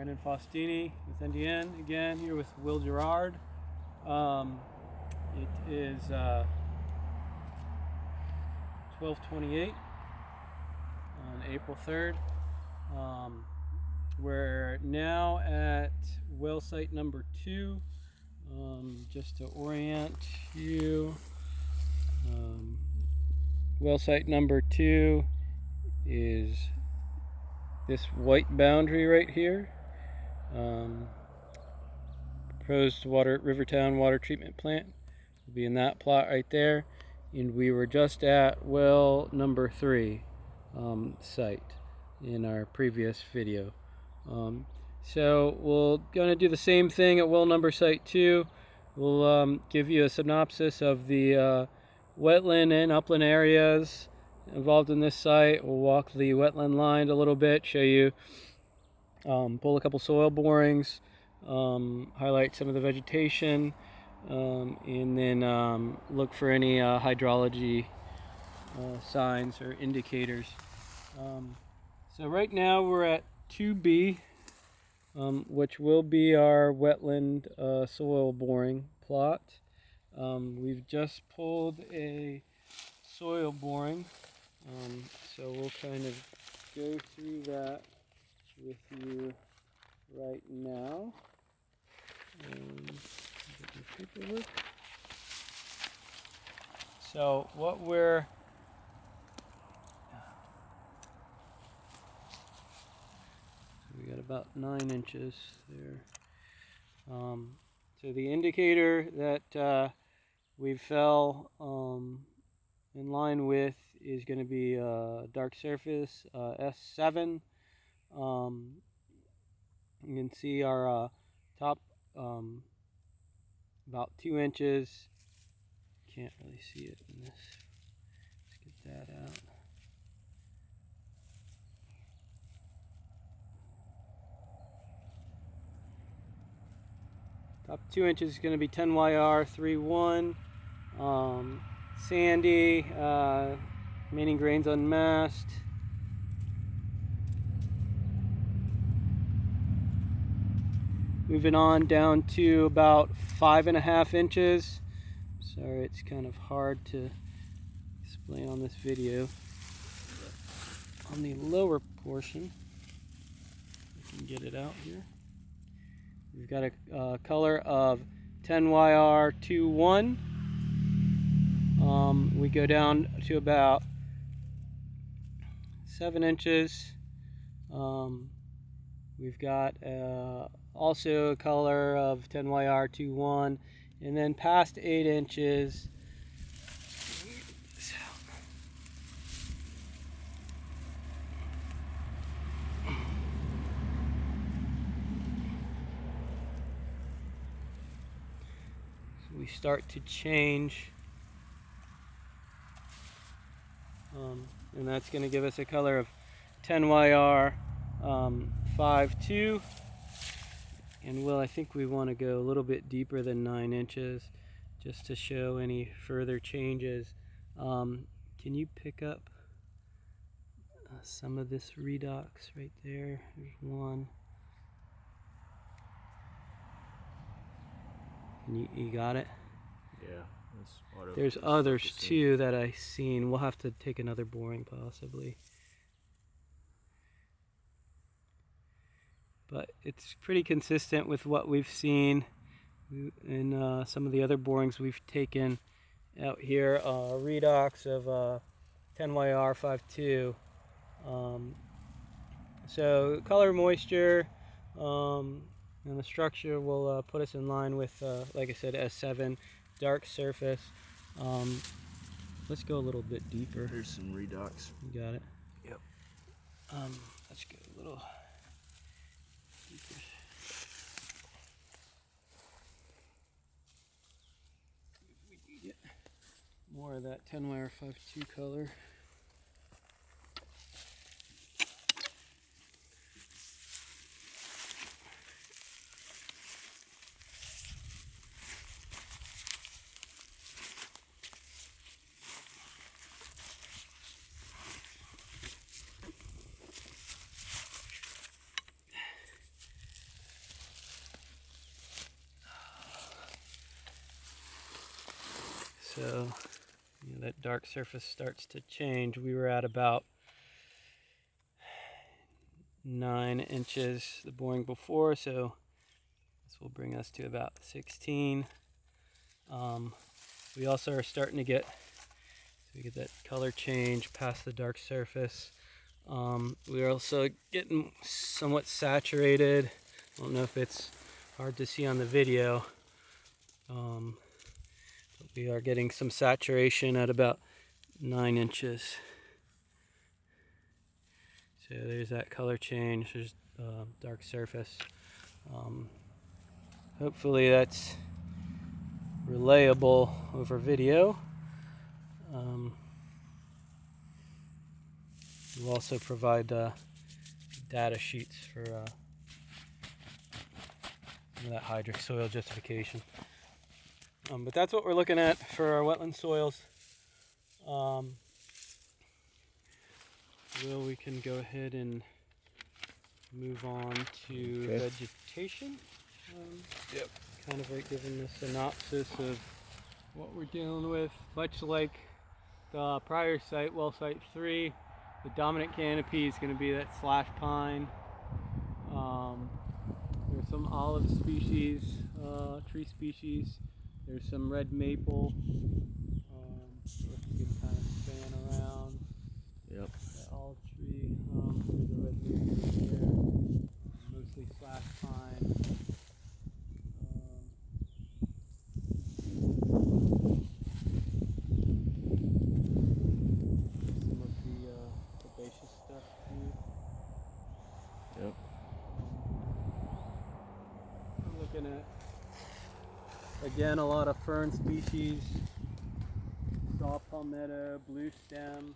Brandon Faustini with NDN again, here with Will Gerard. It is 12:28 on April 3rd. We're now at well site number 2. Just to orient you, well site number 2 is this white boundary right here. Proposed Rivertown water treatment plant will be in that plot right there, and we were just at well number 3 site in our previous video. So we're going to do the same thing at well number site 2. We'll give you a synopsis of the wetland and upland areas involved in this site. We'll walk the wetland line a little bit, show you, pull a couple soil borings, highlight some of the vegetation, and then look for any hydrology signs or indicators. So right now we're at 2B, which will be our wetland soil boring plot. We've just pulled a soil boring, so we'll kind of go through that with you right now. Get my paperwork. So what we're we got about 9 inches there. So the indicator that we fell in line with is going to be dark surface S7. You can see our top about 2 inches. Can't really see it in this. Let's get that out. Top 2 inches is going to be 10YR 3-1. Sandy, remaining grains unmasked. Moving on down to about 5.5 inches. Sorry, it's kind of hard to explain on this video. On the lower portion, I can get it out here. We've got a color of 10YR 2-1. We go down to about 7 inches. We've got also a color of 10YR 2-1, and then past 8 inches. We start to change, and that's going to give us a color of 10YR 5-2. And I think we want to go a little bit deeper than 9 inches just to show any further changes. Can you pick up some of this redox right there? There's one. You got it? Yeah. There's others too that I've seen. We'll have to take another boring possibly. But it's pretty consistent with what we've seen in some of the other borings we've taken out here. Redox of 10YR 5-2. So color, moisture, and the structure will put us in line with, like I said, S7, dark surface. Let's go a little bit deeper. Here's some redox. You got it? Yep. Let's go a little deeper. If we can get more of that 10YR 5-2 color. So that dark surface starts to change. We were at about 9 inches the boring before, so this will bring us to about 16. We also are starting to get, so we get that color change past the dark surface. We're also getting somewhat saturated. I don't know if it's hard to see on the video. But we are getting some saturation at about 9 inches. So there's that color change. There's dark surface. Hopefully that's relayable over video. We'll also provide data sheets for that hydric soil justification. But that's what we're looking at for our wetland soils. We can go ahead and move on to vegetation. Yep. Kind of like giving the synopsis of what we're dealing with. Much like the prior site, well site 3, the dominant canopy is going to be that slash pine. There's some olive species, tree species. There's some red maple. So if you can kind of span around. Yep. That olive tree. There's a red maple there. Mostly slash pine. Some of the herbaceous stuff too. Yep. I'm looking at, again, a lot of fern species. Saw palmetto, blue stem.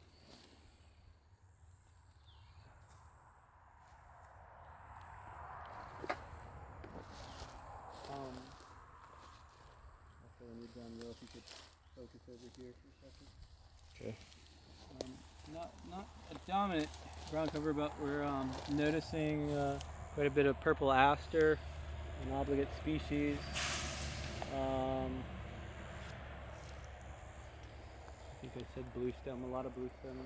Also, when you're done, Will, if you could focus over here for a second. Okay. Not a dominant ground cover, but we're noticing quite a bit of purple aster, an obligate species. I think I said blue stem, a lot of blue stem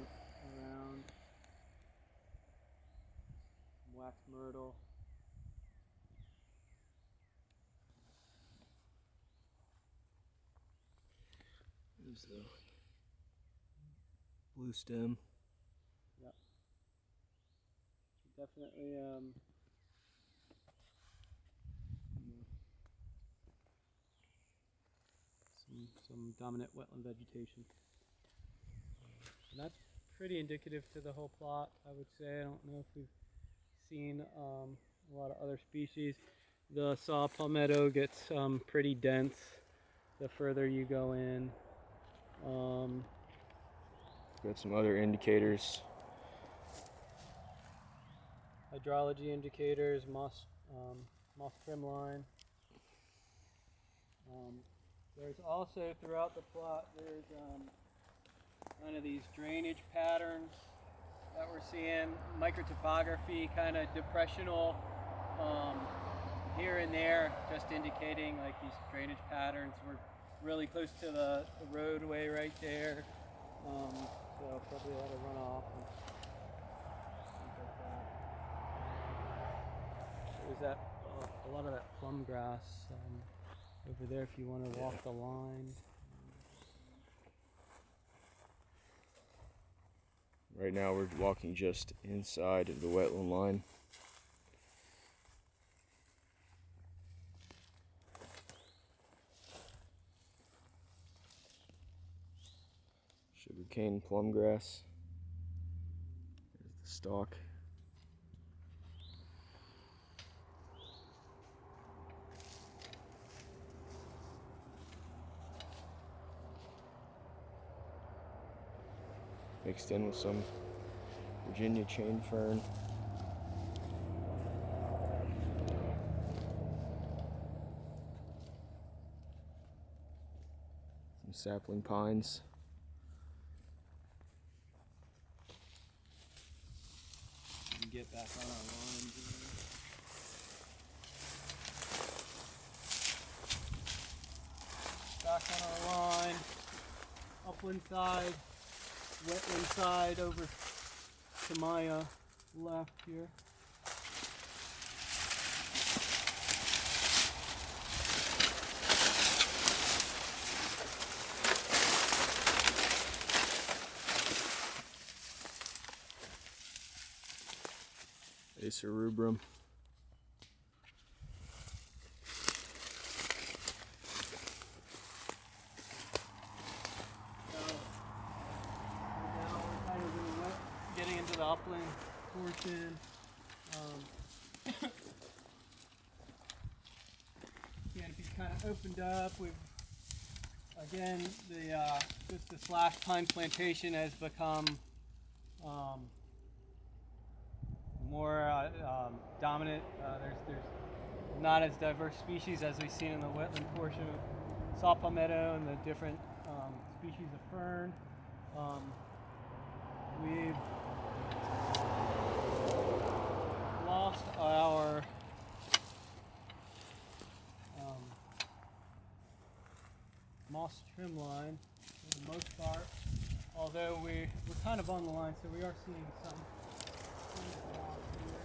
around. Wax myrtle. There's the blue stem. Yep. Definitely some dominant wetland vegetation. And that's pretty indicative to the whole plot, I would say. I don't know if we've seen a lot of other species. The saw palmetto gets pretty dense the further you go in. Got some other indicators. Hydrology indicators, moss trimline. There's also throughout the plot, there's kind of these drainage patterns that we're seeing, microtopography, kind of depressional here and there, just indicating like these drainage patterns. We're really close to the roadway right there, so probably a lot of runoff and things like that. There's that a lot of that plum grass over there if you want to walk the line. Right now we're walking just inside of the wetland line. Sugarcane plum grass. There's the stalk. Mixed in with some Virginia chain fern. Some sapling pines. Get back on our line here. Back on our line. upland side, wetland side over to my left here. Acer rubrum. Now we're kind of getting into the upland portion. Canopy's kind of opened up. We've again just the slash pine plantation has become more dominant. There's not as diverse species as we've seen in the wetland portion of saw palmetto and the different species of fern. We've lost our moss trim line for the most part, although we're kind of on the line, so we are seeing some moss here.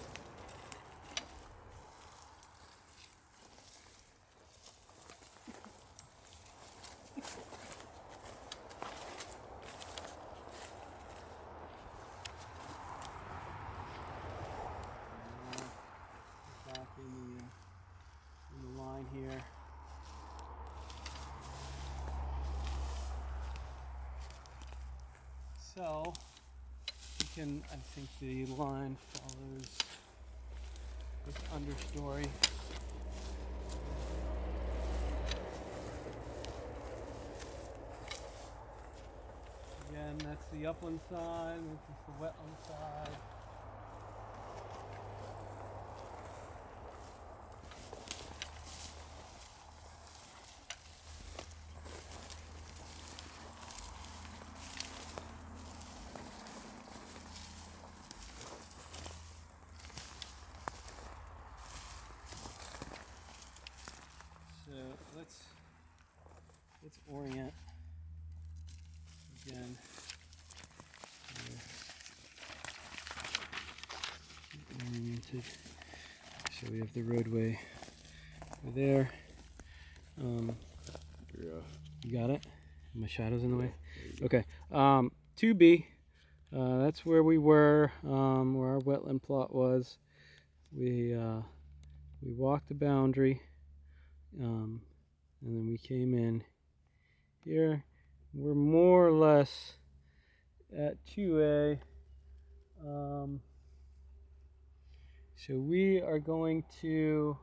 Back in the line here. So you can, I think the line follows this understory. Again, that's the upland side, this is the wetland side. So let's orient again. Oriented. So we have the roadway over there. You got it? My shadow's in the way? Okay. 2B. That's where we were, where our wetland plot was. We walked the boundary, and then we came in here. We're more or less at 2A. So we are going to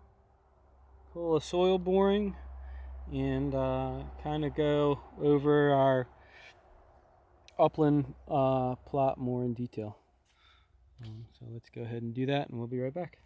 pull a soil boring and kind of go over our upland plot more in detail. So let's go ahead and do that, and we'll be right back.